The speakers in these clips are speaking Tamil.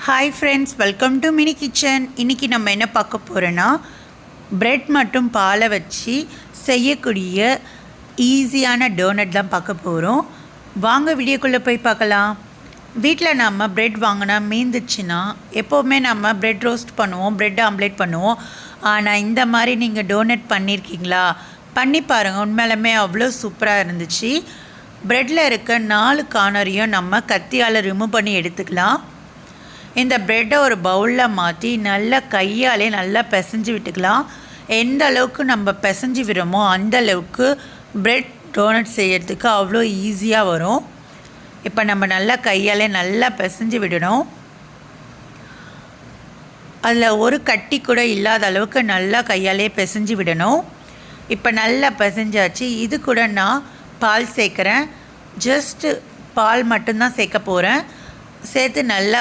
Hi friends, welcome to mini kitchen. இன்றைக்கி நம்ம என்ன பார்க்க போகிறோன்னா, ப்ரெட் மற்றும் பாலை வச்சு செய்யக்கூடிய ஈஸியான டோனட் தான் பார்க்க போகிறோம். வாங்க வீடியோக்குள்ளே போய் பார்க்கலாம். வீட்டில் நம்ம ப்ரெட் வாங்கினா மீந்துச்சுன்னா எப்போவுமே நம்ம ப்ரெட் ரோஸ்ட் பண்ணுவோம், ப்ரெட் ஆம்லேட் பண்ணுவோம். ஆனால் இந்த மாதிரி நீங்கள் டோனட் பண்ணியிருக்கீங்களா? பண்ணி பாருங்கள், உண்மையிலுமே அவ்வளோ சூப்பராக இருந்துச்சு. ப்ரெட்டில் இருக்க 4 கார்னரையும் நம்ம கத்தியால் ரிமூவ் பண்ணி எடுத்துக்கலாம். இந்த ப்ரெட்டை ஒரு பவுலில் மாற்றி நல்லா கையாலே நல்லா பிசைஞ்சு விட்டுக்கலாம். எந்த அளவுக்கு நம்ம பிசைஞ்சு விடுறோமோ அந்த அளவுக்கு ப்ரெட் டோனட் செய்யறதுக்கு அவ்வளோ ஈஸியாக வரும். இப்போ நம்ம நல்லா கையாலே நல்லா பிசைஞ்சு விடணும். அதில் ஒரு கட்டி கூட இல்லாத அளவுக்கு நல்லா கையாலே பிசைஞ்சு விடணும். இப்போ நல்லா பிசைஞ்சாச்சு. இது கூட நான் பால் சேர்க்குறேன். ஜஸ்ட்டு பால் மட்டும்தான் சேர்க்க போகிறேன். சேர்த்து நல்லா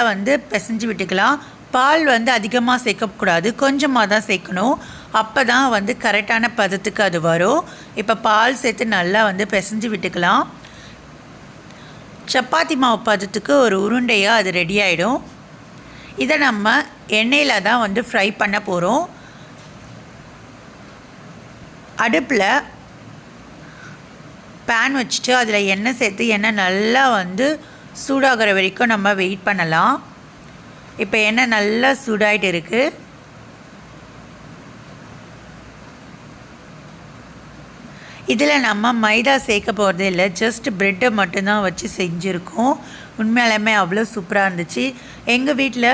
பிசைஞ்சு விட்டுக்கலாம். பால் அதிகமாக சேர்க்கக்கூடாது, கொஞ்சமாக தான் சேர்க்கணும். அப்போ தான் கரெக்டான பதத்துக்கு அது வரும். இப்போ பால் சேர்த்து நல்லா பிசைஞ்சு விட்டுக்கலாம். சப்பாத்தி மாவு பதத்துக்கு ஒரு உருண்டையாக அது ரெடி ஆகிடும். இதை நம்ம எண்ணெயில் தான் ஃப்ரை பண்ண போகிறோம். அடுப்பில் பேன் வச்சுட்டு அதில் எண்ணெய் சேர்த்து எண்ணெய் நல்லா சூடாகிற வரைக்கும் நம்ம வெயிட் பண்ணலாம். இப்போ எண்ணெய் நல்லா சூடாகிட்டு இருக்குது. இதில் நம்ம மைதா சேர்க்க போகிறது இல்லை, ஜஸ்ட் ப்ரெட்டை மட்டும்தான் வச்சு செஞ்சுருக்கோம். உண்மையாலுமே அவ்வளோ சூப்பராக இருந்துச்சு. எங்கள் வீட்டில்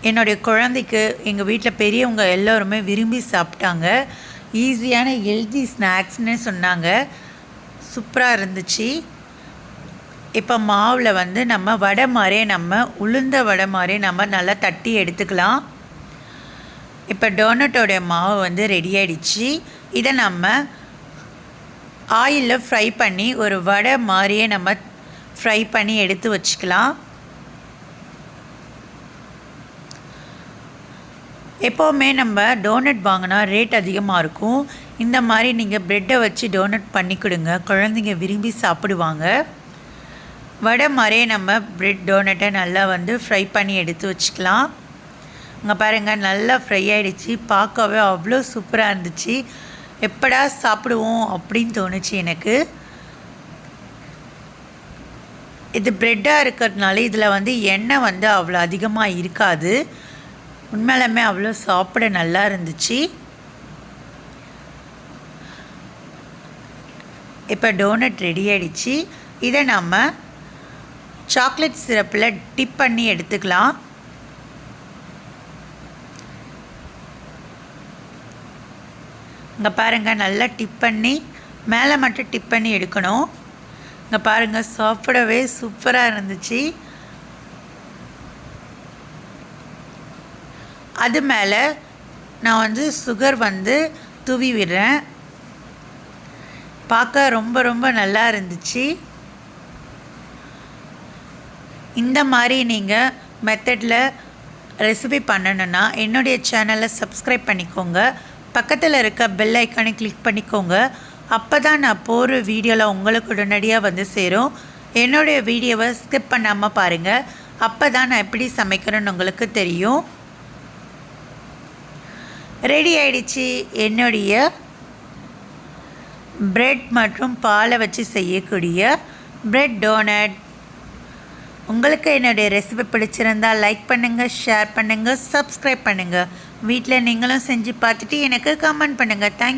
என்னுடைய குழந்தைக்கு, எங்கள் வீட்டில் பெரியவங்க எல்லோருமே விரும்பி சாப்பிட்டாங்க. ஈஸியான ஹெல்தி ஸ்நாக்ஸ்ன்னு சொன்னாங்க. சூப்பராக இருந்துச்சு. இப்போ மாவில் நம்ம வடை மாதிரியே, நம்ம உளுந்த வடை மாதிரியே நம்ம நல்லா தட்டி எடுத்துக்கலாம். இப்போ டோனட்டோடைய மாவு ரெடி ஆகிடுச்சு. இதை நம்ம ஆயிலில் ஃப்ரை பண்ணி ஒரு வடை மாதிரியே நம்ம ஃப்ரை பண்ணி எடுத்து வச்சுக்கலாம். எப்போவுமே நம்ம டோனட் வாங்கினா ரேட் அதிகமாக இருக்கும். இந்த மாதிரி நீங்கள் ப்ரெட்டை வச்சு டோனட் பண்ணி கொடுங்க, குழந்தைங்க விரும்பி சாப்பிடுவாங்க. வடை மாதிரியே நம்ம ப்ரெட் டோனட்டை நல்லா ஃப்ரை பண்ணி எடுத்து வச்சுக்கலாம். இங்கே பாருங்கள், நல்லா ஃப்ரை ஆகிடுச்சு. பார்க்கவே அவ்வளோ சூப்பராக இருந்துச்சு. எப்படா சாப்பிடுவோம் அப்படின்னு தோணுச்சு எனக்கு. இது ப்ரெட்டாக இருக்கிறதுனால இதில் எண்ணெய் அவ்வளோ அதிகமாக இருக்காது. உண்மையிலுமே அவ்வளோ சாப்பிட நல்லா இருந்துச்சு. இப்போ டோனட் ரெடி ஆகிடுச்சு. இதை நம்ம சாக்லேட் சிரப்பில் டிப் பண்ணி எடுத்துக்கலாம். இங்கே பாருங்கள், நல்லா டிப் பண்ணி மேலே மட்டும் டிப் பண்ணி எடுக்கணும். இங்கே பாருங்கள், சாப்பிடவே சூப்பராக இருந்துச்சு. அது மேலே நான் சுகர் தூவி விடுறேன். பார்க்க ரொம்ப ரொம்ப நல்லா இருந்துச்சு. இந்த மாதிரி நீங்கள் மெத்தடில் ரெசிபி பண்ணணுன்னா என்னுடைய சேனலை சப்ஸ்கிரைப் பண்ணிக்கோங்க. பக்கத்தில் இருக்க பெல் ஐக்கானை கிளிக் பண்ணிக்கோங்க. அப்போ தான் நான் போகிற வீடியோவில் உங்களுக்கு உடனடியாக சேரும். என்னுடைய வீடியோவை ஸ்கிப் பண்ணாமல் பாருங்கள். அப்போ தான் நான் எப்படி சமைக்கிறேன்னு உங்களுக்கு தெரியும். ரெடி ஆகிடுச்சு என்னுடைய ப்ரெட் மற்றும் பாலை வச்சு செய்யக்கூடிய ப்ரெட் டோனட். உங்களுக்கு என்னுடைய ரெசிபி பிடிச்சிருந்தால் லைக் பண்ணுங்கள், ஷேர் பண்ணுங்கள், சப்ஸ்கிரைப் பண்ணுங்கள். வீட்டில் நீங்களும் செஞ்சு பார்த்துட்டு எனக்கு கமெண்ட் பண்ணுங்கள். தேங்க்யூ.